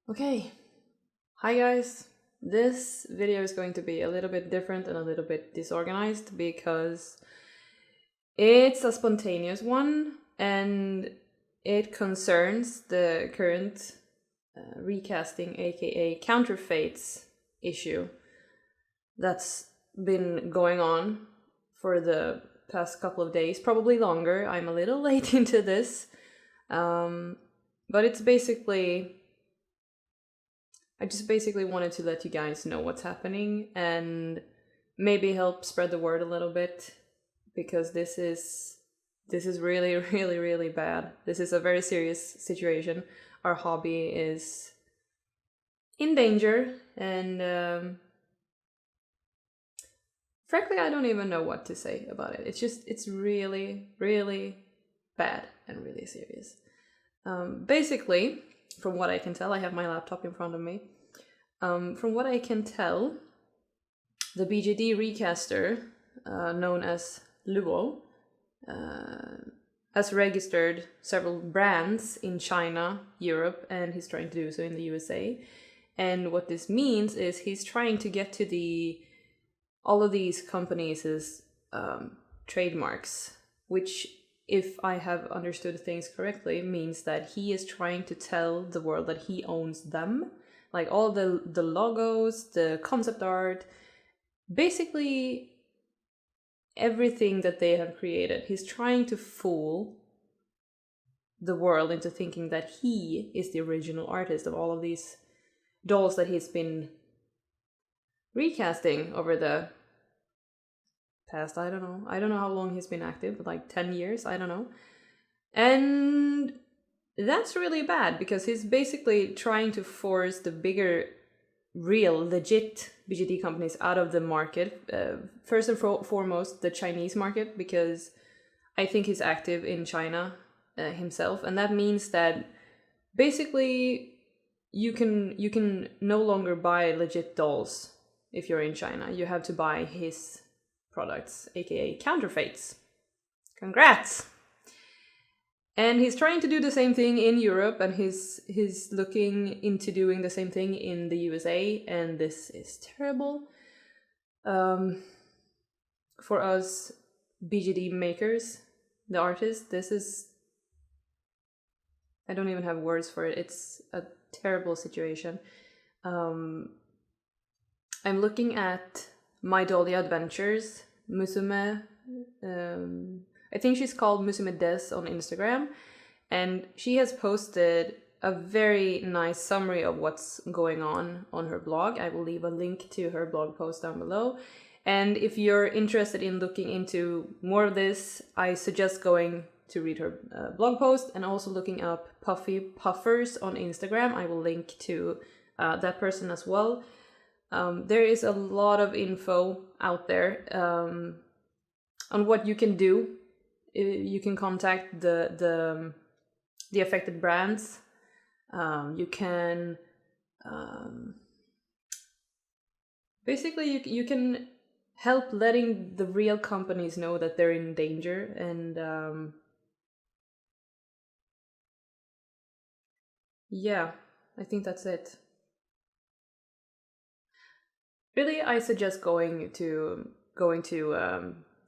Okay, hi guys. This video is going to be a little bit different and a little bit disorganized because it's a spontaneous one and it concerns the current recasting, aka counterfeits issue that's been going on for the past couple of days, probably longer. I'm a little late into this, but it's basically I just basically wanted to let you guys know what's happening and maybe help spread the word a little bit, because this is really really bad. This is a very serious situation. Our hobby is in danger, and frankly I don't even know what to say about it. It's really bad and really serious. Basically, from what I can tell, I have my laptop in front of me. From what I can tell, the BJD recaster, known as Luo, has registered several brands in China, Europe, and he's trying to do so in the USA. And what this means is he's trying to get to all of these companies' trademarks, which, if I have understood things correctly, means that he is trying to tell the world that he owns them. Like all the logos, the concept art, basically everything that they have created. He's trying to fool the world into thinking that he is the original artist of all of these dolls that he's been recasting over the past, I don't know how long he's been active, but like 10 years, I don't know. And that's really bad because he's basically trying to force the bigger, real, legit BGD companies out of the market. First and foremost, the Chinese market, because I think he's active in China himself, and that means that basically you can no longer buy legit dolls if you're in China. You have to buy his products, aka counterfeits. Congrats! And he's trying to do the same thing in Europe, and he's looking into doing the same thing in the USA, and this is terrible. For us BGD makers, the artists, this is... I don't even have words for it. It's a terrible situation. I'm looking at My Dolly Adventures, Musume. I think she's called Musume Des on Instagram, and she has posted a very nice summary of what's going on her blog. I will leave a link to her blog post down below. And if you're interested in looking into more of this, I suggest going to read her blog post and also looking up Puffy Puffers on Instagram. I will link to that person as well. There is a lot of info out there on what you can do. You can contact the affected brands. You can basically you can help letting the real companies know that they're in danger, and yeah, I think that's it. Really, I suggest going to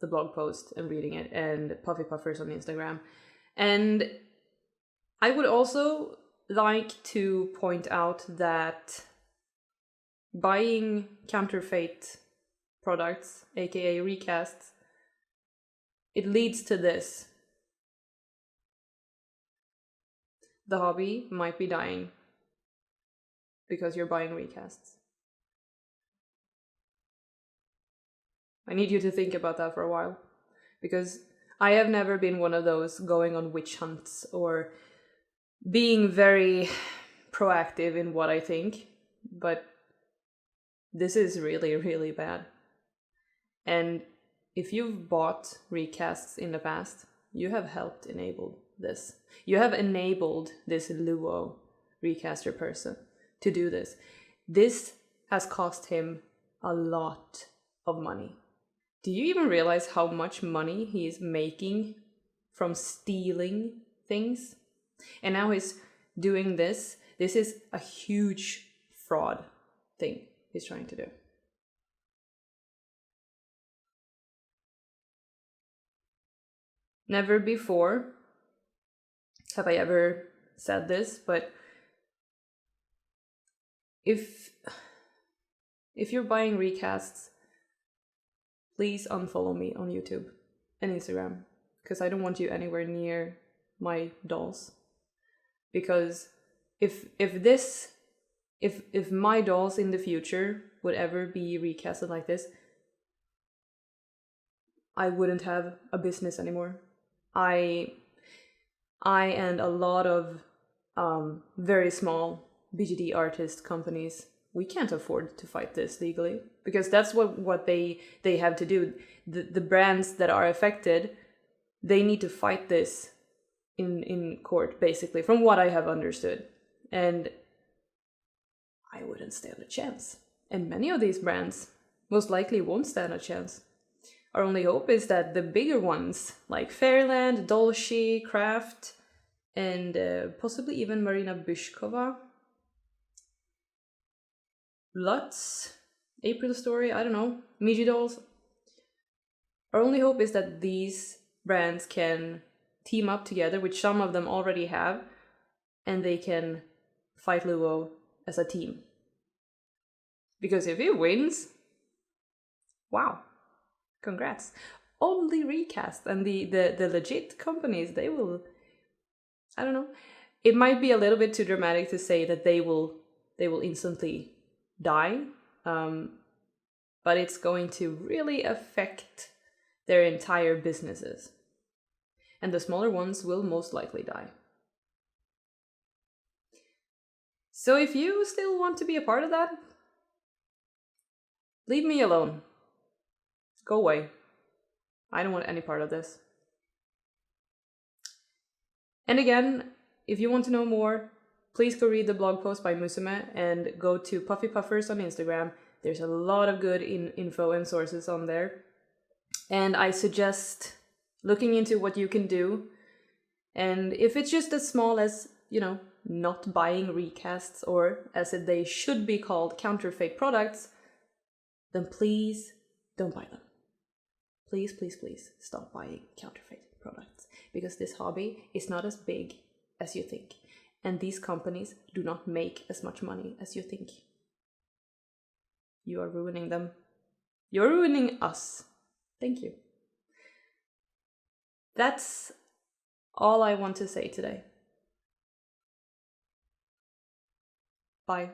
the blog post and reading it, and Puffy Puffers on Instagram. And I would also like to point out that buying counterfeit products, aka recasts, it leads to this. The hobby might be dying because you're buying recasts. I need you to think about that for a while, because I have never been one of those going on witch hunts or being very proactive in what I think, but this is really bad. And if you've bought recasts in the past, you have helped enable this. You have enabled this Luo recaster person to do this. This has cost him a lot of money. Do you even realize how much money he is making from stealing things? And now he's doing this. This is a huge fraud thing he's trying to do. Never before have I ever said this, but if you're buying recasts, please unfollow me on YouTube and Instagram, because I don't want you anywhere near my dolls. Because if my dolls in the future would ever be recasted like this, I wouldn't have a business anymore. I and a lot of very small BGD artist companies, we can't afford to fight this legally, because that's what they have to do. The brands that are affected, they need to fight this in court, basically, from what I have understood. And I wouldn't stand a chance. And many of these brands most likely won't stand a chance. Our only hope is that the bigger ones, like Fairland, Dolce, Craft, and possibly even Marina Byshkova, Lutz, April Story, I don't know, Miji Dolls. Our only hope is that these brands can team up together, which some of them already have, and they can fight Luo as a team. Because if he wins, wow, congrats. Only RECAST and the legit companies, they will, I don't know, it might be a little bit too dramatic to say that they will instantly die, but it's going to really affect their entire businesses. And the smaller ones will most likely die. So if you still want to be a part of that, leave me alone. Go away. I don't want any part of this. And again, if you want to know more, please go read the blog post by Musume and go to Puffy Puffers on Instagram. There's a lot of good info and sources on there. And I suggest looking into what you can do. And if it's just as small as, not buying recasts, or as they should be called, counterfeit products, then please don't buy them. Please, please, please stop buying counterfeit products, because this hobby is not as big as you think. And these companies do not make as much money as you think. You are ruining them. You're ruining us. Thank you. That's all I want to say today. Bye.